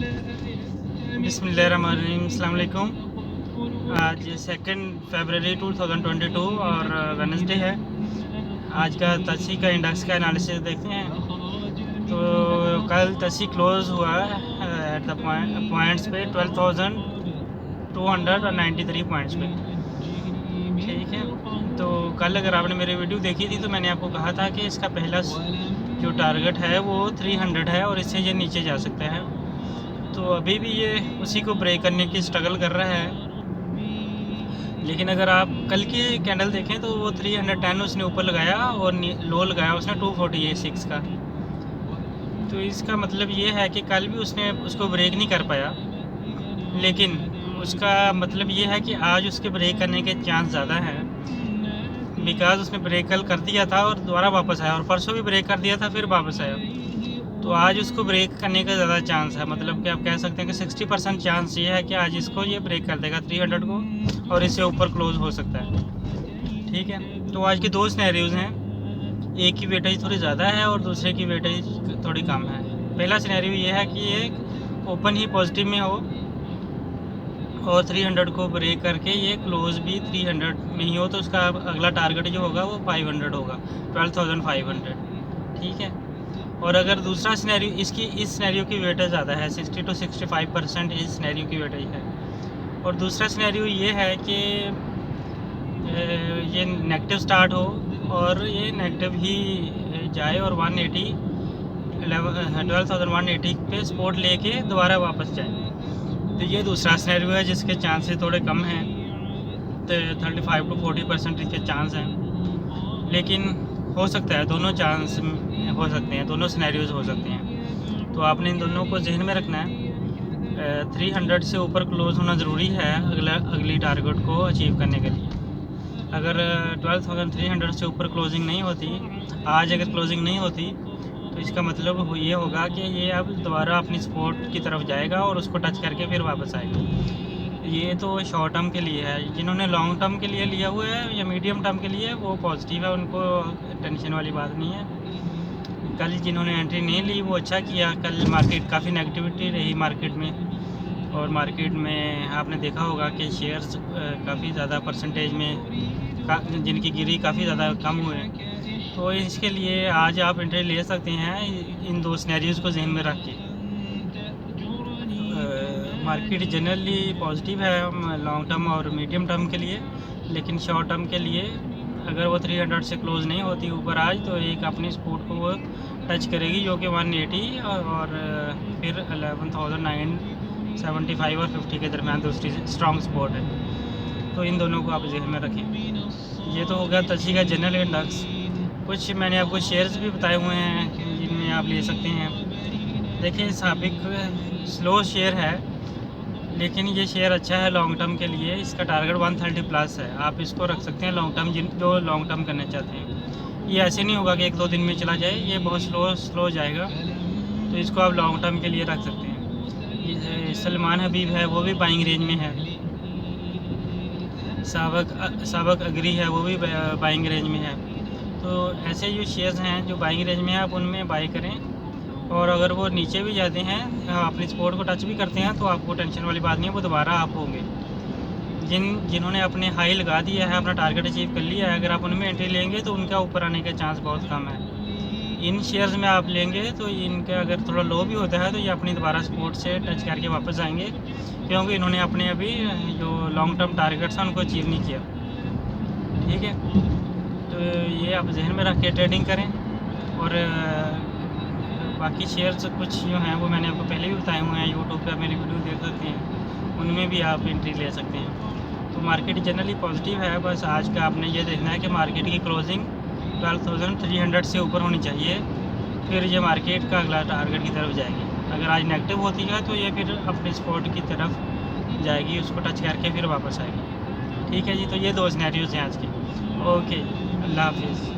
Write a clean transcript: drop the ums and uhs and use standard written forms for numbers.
बिस्मिल्लाहिर्रहमानिर्रहीम, अस्सलाम वालेकुम। आज 2 फरवरी 2022 और वेडनेसडे है। आज का तसी का इंडेक्स का एनालिसिस देखते हैं। तो कल तसी क्लोज़ हुआ एट द पॉइंट्स पे 12,293 पॉइंट्स पे। ठीक है, तो कल अगर आपने मेरी वीडियो देखी थी तो मैंने आपको कहा था कि इसका पहला जो टारगेट है वो 300 है और इससे ये नीचे जा सकता है। तो अभी भी ये उसी को ब्रेक करने की स्ट्रगल कर रहा है। लेकिन अगर आप कल की कैंडल देखें तो वो 310 उसने ऊपर लगाया और लो लगाया उसने 246 का। तो इसका मतलब ये है कि कल भी उसने उसको ब्रेक नहीं कर पाया, लेकिन उसका मतलब ये है कि आज उसके ब्रेक करने के चांस ज़्यादा हैं, बिकॉज उसने ब्रेक कल कर दिया था और दोबारा वापस आया, और परसों भी ब्रेक कर दिया था फिर वापस आया। तो आज उसको ब्रेक करने का ज़्यादा चांस है, मतलब कि आप कह सकते हैं कि 60% चांस ये है कि आज इसको ये ब्रेक कर देगा 300 को और इससे ऊपर क्लोज हो सकता है। ठीक है, तो आज की दो सिनेरियोज़ हैं, एक की वेटेज थोड़ी ज़्यादा है और दूसरे की वेटेज थोड़ी कम है। पहला सिनेरियो ये है कि ये ओपन ही पॉजिटिव में हो और 300 को ब्रेक करके ये क्लोज भी 300 में ही हो, तो उसका अगला टारगेट जो होगा वो 500 होगा, 12,500। ठीक है, और अगर दूसरा सिनेरियो इस सिनेरियो की वेटेज ज़्यादा है, 60 to 65% इस सिनेरियो की वेटेज है। और दूसरा सिनेरियो ये है कि ये नेगेटिव स्टार्ट हो और ये नेगेटिव ही जाए और 12,180 पे सपोर्ट लेके दोबारा वापस जाए। तो ये दूसरा सिनेरियो है जिसके चांसेस थोड़े कम हैं, तो 35 to 40% इसके चांस हैं, लेकिन हो सकता है दोनों चांस हो सकते हैं, दोनों सिनेरियोज हो सकते हैं। तो आपने इन दोनों को जहन में रखना है। 300 से ऊपर क्लोज होना ज़रूरी है अगली टारगेट को अचीव करने के लिए। अगर 12,300 से ऊपर क्लोजिंग नहीं होती, आज अगर क्लोजिंग नहीं होती, तो इसका मतलब ये होगा कि ये अब दोबारा अपनी सपोर्ट की तरफ जाएगा और उसको टच करके फिर वापस आएगा। ये तो शॉर्ट टर्म के लिए है। जिन्होंने लॉन्ग टर्म के लिए लिया हुआ है या मीडियम टर्म के लिए, वो पॉजिटिव है, उनको टेंशन वाली बात नहीं है। कल जिन्होंने एंट्री नहीं ली वो अच्छा किया। कल मार्केट काफ़ी नेगेटिविटी रही मार्केट में, और मार्केट में आपने देखा होगा कि शेयर्स काफ़ी ज़्यादा परसेंटेज में जिनकी गिरी काफ़ी ज़्यादा कम हुए। तो इसके लिए आज आप एंट्री ले सकते हैं इन दो सिनेरियोज़ को जहन में रख के। मार्केट जनरली पॉजिटिव है लॉन्ग टर्म और मीडियम टर्म के लिए, लेकिन शॉर्ट टर्म के लिए अगर वो 300 से क्लोज नहीं होती ऊपर आज, तो एक अपनी सपोर्ट को वो टच करेगी जो कि 180 और फिर 11,975 और 50 के दरमियान दूसरी स्ट्रॉन्ग सपोर्ट है। तो इन दोनों को आप जहन में रखें। ये तो होगा तसी का जनरल इंडेक्स। कुछ मैंने आपको शेयर्स भी बताए हुए हैं जिनमें आप ले सकते हैं। देखिए, साबिक स्लो शेयर है, लेकिन ये शेयर अच्छा है लॉन्ग टर्म के लिए। इसका टारगेट 130 प्लस है, आप इसको रख सकते हैं लॉन्ग टर्म, जो लॉन्ग टर्म करना चाहते हैं। ये ऐसे नहीं होगा कि 1-2 दिन में चला जाए, ये बहुत स्लो जाएगा, तो इसको आप लॉन्ग टर्म के लिए रख सकते हैं। ये सलमान हबीब है, वो भी बाइंग रेंज में है। साबक अग्री है, वो भी बाइंग रेंज में है। तो ऐसे जो शेयर्स हैं जो बाइंग रेंज में है, आप उनमें बाई करें, और अगर वो नीचे भी जाते हैं, अपनी सपोर्ट को टच भी करते हैं, तो आपको टेंशन वाली बात नहीं है, वो दोबारा आप होंगे। जिन्होंने अपने हाई लगा दिया है, अपना टारगेट अचीव कर लिया है, अगर आप उनमें एंट्री लेंगे तो उनका ऊपर आने का चांस बहुत कम है। इन शेयर्स में आप लेंगे तो इनका अगर थोड़ा लो भी होता है तो ये अपनी दोबारा सपोर्ट से टच करके वापस आएंगे, क्योंकि इन्होंने अपने अभी जो लॉन्ग टर्म टारगेट्स हैं उनको अचीव नहीं किया। ठीक है, तो ये आप जहन में रख के ट्रेडिंग करें। और बाकी शेयर्स कुछ जो हैं वो मैंने आपको पहले भी बताए हुए हैं, यूट्यूब पे मेरी वीडियो देख सकते हैं, उनमें भी आप एंट्री ले सकते हैं। तो मार्केट जनरली पॉजिटिव है, बस आज का आपने ये देखना है कि मार्केट की क्लोजिंग 12,300 से ऊपर होनी चाहिए, फिर ये मार्केट का अगला टारगेट की तरफ जाएगी। अगर आज नेगेटिव होती है तो ये फिर अपने स्पॉट की तरफ जाएगी, उसको टच करके फिर वापस आएगी। ठीक है जी, तो ये दो सिनेरियोज़ हैं आज के। ओके, अल्लाह हाफिज़।